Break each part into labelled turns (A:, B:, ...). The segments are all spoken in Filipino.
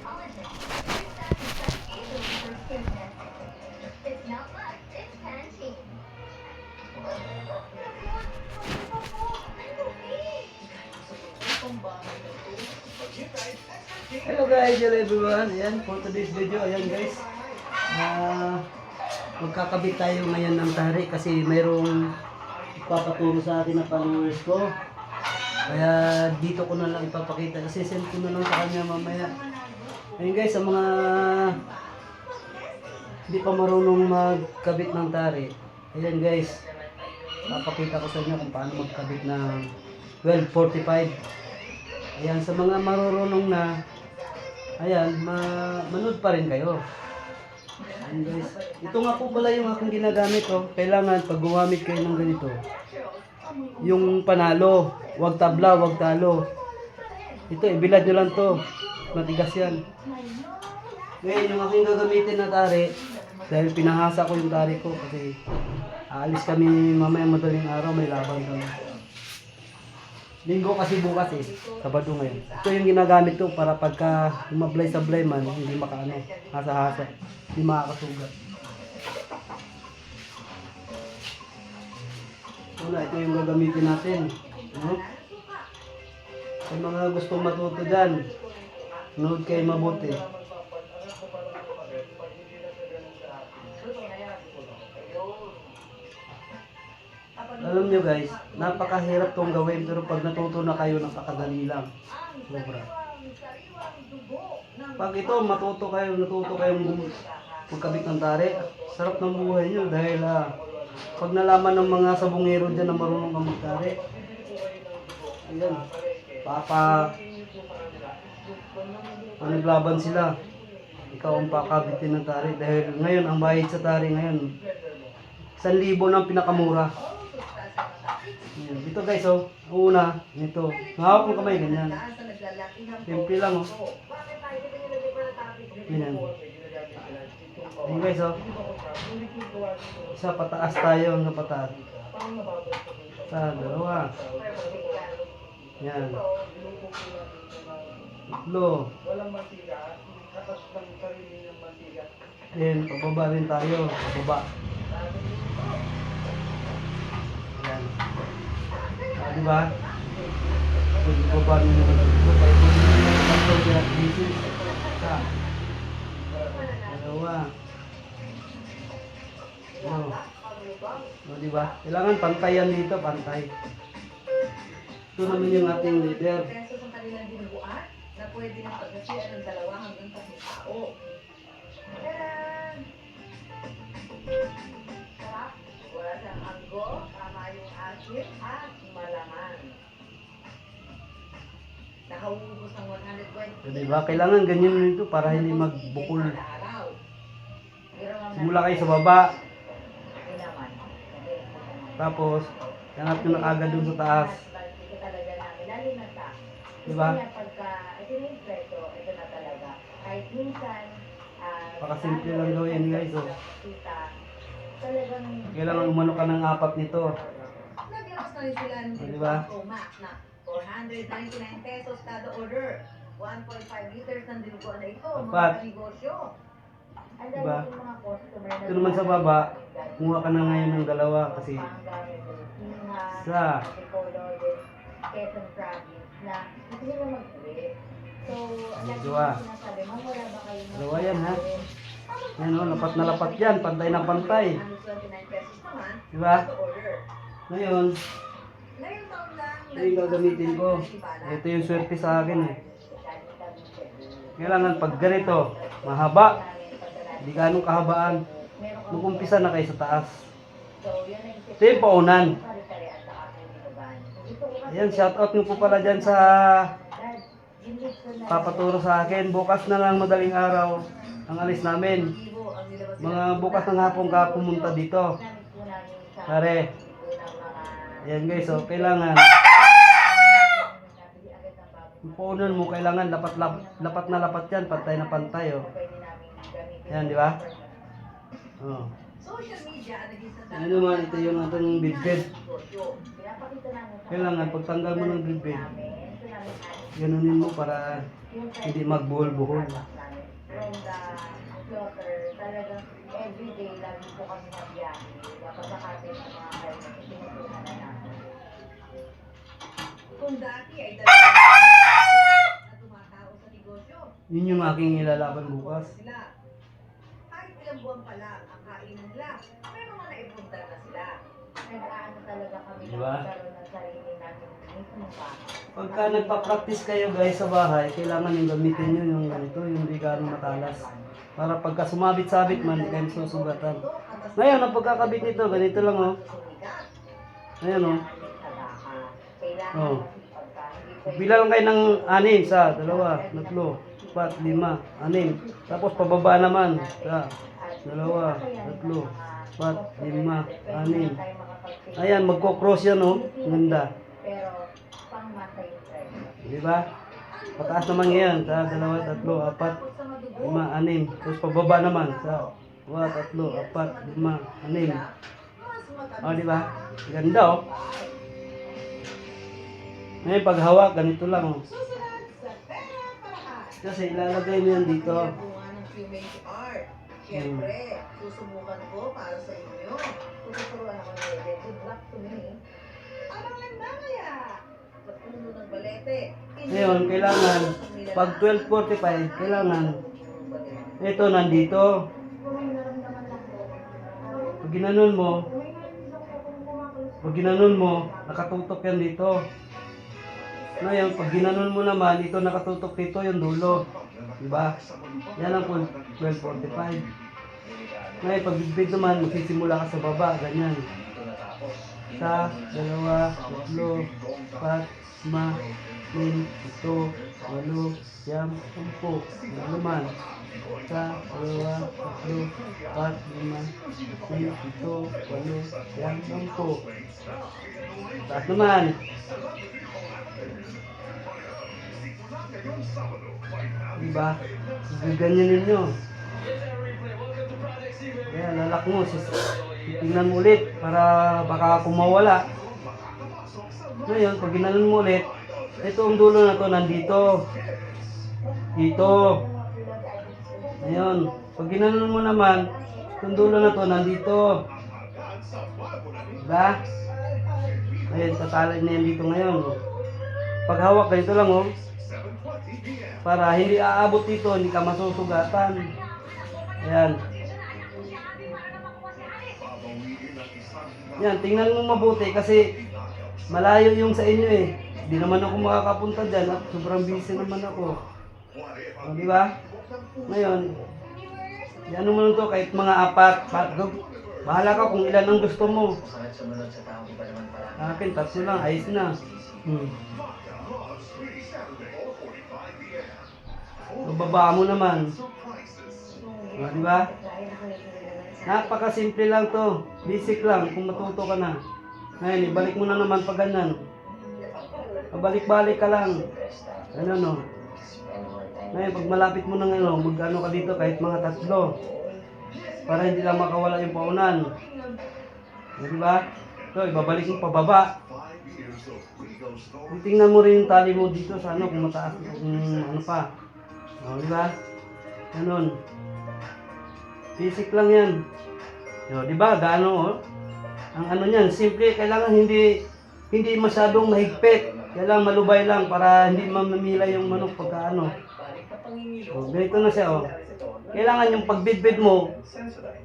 A: Hello guys, hello everyone. Ayan, for today's video, ayan guys. Magkakabit tayo ngayon ng tari kasi mayroong ipapaturo sa akin na followers ko. Kaya dito ko na lang ipapakita kasi send ko na lang sa kanya mamaya. Ayan guys, sa mga hindi pa marunong magkabit ng tari. Ayan guys, papakita ko sa inyo kung paano magkabit ng 1245. Ayan, sa mga marunong na, ayan, manood pa rin kayo. Ayan guys, ito nga po pala yung aking ginagamit. Oh. Kailangan pag gumamit kayo ng ganito, yung panalo, wag tabla, wag talo. Ito, ibilad nyo lang to. Matigas yan. Ngayon, yung aking gagamitin na tari, dahil pinahasa ko yung tari ko kasi aalis kami mamaya madaling araw, may laban kami. Linggo kasi bukas eh, Sabado ngayon. Ito yung ginagamit ko para pagka mablay-sablay man, hindi makaano, hasa-hasa, hindi makakasugat. Una, ito yung gagamitin natin. Sa mga gustong matuto dyan, nood kayo mabuti. Alam nyo guys, napakahirap tong gawin pero pag natuto na kayo, napakadali lang. Sobra. Pag ito, natuto kayong magkabit ng tari, sarap ng buhay nyo dahil pag nalaman ng mga sabungero dyan na marunong kang magtari, ayan, naglaban sila. Ikaw ang pakabitin ng tari dahil ngayon, ang bayad sa tari ngayon, 1,000 ng pinakamura. Ayan. Dito guys, oh, una, nito. Mahawak ng kamay, ganyan. Simple lang, oh. Ganyan. Ayan guys, oh. Isa pataas tayo, hanggang pataas. Isa, dalawa. Ayan. Tatlo. Ayan, pababa rin tayo. Pababa. Ayan. Diba? Pababa rin naman. Isa. Dalawa. Diba? Kailangan pantayan dito, pantay. Ito naman yung ating leader.
B: Na pwede na pagkasiyan ng 2 hanggang 3 tao. Sarap, wala siyang anggo, tama yung asin at malaman. Nakaubos ng 120.
A: Diba? Kailangan ganyan nito para hindi magbukol. Simula kayo sa baba. Tapos, yangat nyo na kagad dun sa taas. Diba? Pakasimple lang gawin guys. Oh. Kailangan umano ka ng 4 nito. Diba?
B: 499 pesos kada order. 1.5 liters ng dinuguan na ito.
A: 4.
B: Mga negosyo.
A: Diba? Ito naman sa baba, kumuha ka na ngayon ng 2 kasi isa.
B: Quezon Province na hindi nila mag-uwi. So,
A: Dalawa.
B: sinasabi mo, wala ba kayo
A: Dalawa yan ha. Yan o, lapat na lapat yan. Pantay na pantay.
B: 29 pesos naman.
A: Diba?
B: Order.
A: Ngayon,
B: Ngayong taon lang,
A: ito yung gagamitin ko. Ito yung swerte sa akin eh. Kailangan pag ganito, mahaba. Hindi ganong kahabaan. Mag-umpisa na kayo sa taas. Ito yung paunan. Ayan, shoutout nyo po pala dyan sa papaturo sa akin. Bukas na lang madaling araw ang alis namin. Mga bukas ng hapon ka pumunta dito. Pare. Ayan guys, so kailangan yung paunan mo, kailangan lapat na lapat yan. Pantay na pantay. Oh. Ayan, di ba? Oh. Ano naman, ito yung ating bidbid. Kailangan pagtanggal mo ng bidbid, ganunin mo para hindi magbuhol-buhol.
B: floater, talagang everyday lagi po kami nagbiyahe. Napasakatin ang mga kayo na tinutunan na namin. Kung dati ay dalawang na tumatao sa negosyo,
A: Yun yung aking ilalaban bukas.
B: sila. Kahit ilang buwan pa lang ang kain nila, pero mga naipunta na sila. Nag-aano talaga kami
A: Diba?
B: na magkaroon ng sarili namin mismo pa.
A: Pagka nagpa-practice kayo guys sa bahay, kailangan yung gamitin nyo yung ganito, yung di gaano matalas. Para pagka sumabit-sabit man, di kayo susugatan. Ngayon, ang pagkakabit nito, ganito lang oh. Ayan oh. Oh. Bilang kayo ng 6, 1, 2, 3, 4, 5, 6. Tapos pababa naman. 1, 2, 3, 4, 5, 6. Ayan, magko-cross yan oh. Ganda.
B: Pero pang matay trend.
A: Di ba? Pataas naman yan. 1, 2, 3, 4, 5, 6. Tapos pababa naman. 1, 2, 3, 4, 5, 6. O, di ba? Ganda oh. Ngayon, pag hawak, ganito lang oh. Kasi ilalagay mo yan dito.
B: Bunga ng QMH Art. Siyempre, susubukan ko para sa inyo. Tuturuan ako ni Ede. Good luck to me. Abang lang na kaya. Sa puno ng balete.
A: Ngayon, kailangan, pag 12:45, kailangan, ito nandito. Pag ginanon mo, nakatutok yan dito. Ngayon, pag ginanon mo naman, ito nakatutok dito yung dulo. Diba? Yan ang 12:45. Ngayon, pag bigbig naman, magsisimula ka sa baba, ganyan. 1, 2, 3, 4, 5, 6, 7, 8, 8, 10. Yan naman. 1, 2, 3, 4, 5, 6, 7, 8, 8, 10. Taas naman. Diba? Ganyan ninyo. Kaya lalak mo. Tingnan mo ulit para baka kumawala. Ngayon, pag ginanon mo ulit, ito ang dulo na to nandito. Dito. Ngayon, pag ginanon mo naman, itong dulo na to nandito. Diba? Ngayon, tatalay na yan dito ngayon. Pag hawak, ganito lang oh. Para hindi aabot dito, hindi ka masusugatan. Ayan. Yan, tingnan mo mabuti kasi malayo yung sa inyo eh. Hindi naman ako makakapunta dyan at sobrang busy naman ako. O, di ba? Ngayon, yan mo lang to kahit mga 4. Bahala ka kung ilan ang gusto mo. Akin, 3 lang, ayos na. So, baba mo naman. O, di ba? Napaka-simple lang to. Basic lang kung matuto ka na. Ngayon, ibalik mo na naman pag ganyan. Pabalik-balik ka lang. Ano no? Ngayon, pag malapit mo na ano, mag-ano ka dito kahit mga 3. Para hindi lang makawala yung paunan. O, di ba? So, ibabalik mo pababa. Tingnan mo rin yung tali mo dito sa ano, kung mataas, kung ano pa. O, di ba? Ganun. Basic lang yan. O, di ba? Gaano, oh? Ang ano niyan, simple, kailangan hindi masyadong mahigpit. Kailangan malubay lang para hindi mamamila yung manok pagka ano. O, ganito na siya, oh. Kailangan yung pagbidbid mo,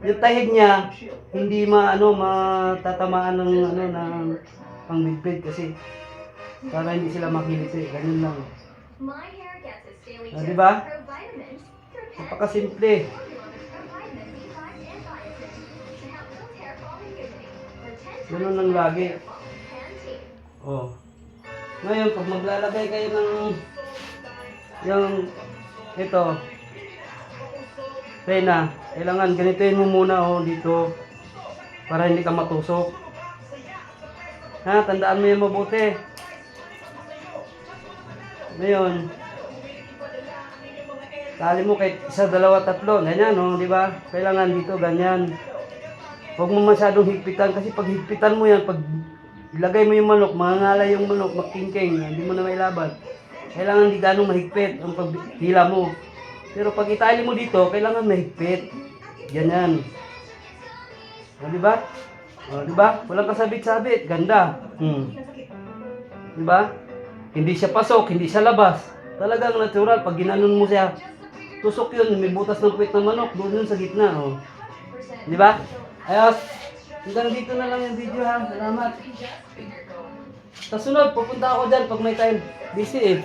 A: yung tahid niya, hindi matatamaan ng ano ng pangbidbid kasi para hindi sila makiliti. Ganun lang. O, di ba? Napakasimple. Ganun lang lagi. Oh. Ngayon, pag maglalagay kayo ng yung ito pena, kailangan ganituin mo muna oh dito para hindi ka matusok. Ha, tandaan mo yan mabuti. Ngayon, tali mo kahit 1, 2, 3, ganyan oh, di ba? Kailangan dito ganyan. Huwag mo masyadong higpitan kasi pag higpitan mo yan, pag ilagay mo yung manok, mangangalay yung manok, magkingking, hindi mo na mailaban. Kailangan hindi ganong mahigpit ang paghila mo. Pero pag itali mo dito, kailangan mahigpit. Ganyan. O, di ba? O, di ba? Walang kasabit-sabit. Ganda. Di ba? Hindi siya pasok, hindi siya labas. Talagang natural. Pag ginanon mo siya, tusok yun. May butas ng puwit ng manok. Doon yun sa gitna. O. Di ba? Ayos. Hanggang dito na lang yung video ha. Salamat. Sa sunod, pupunta ako dyan pag may time. Busy eh.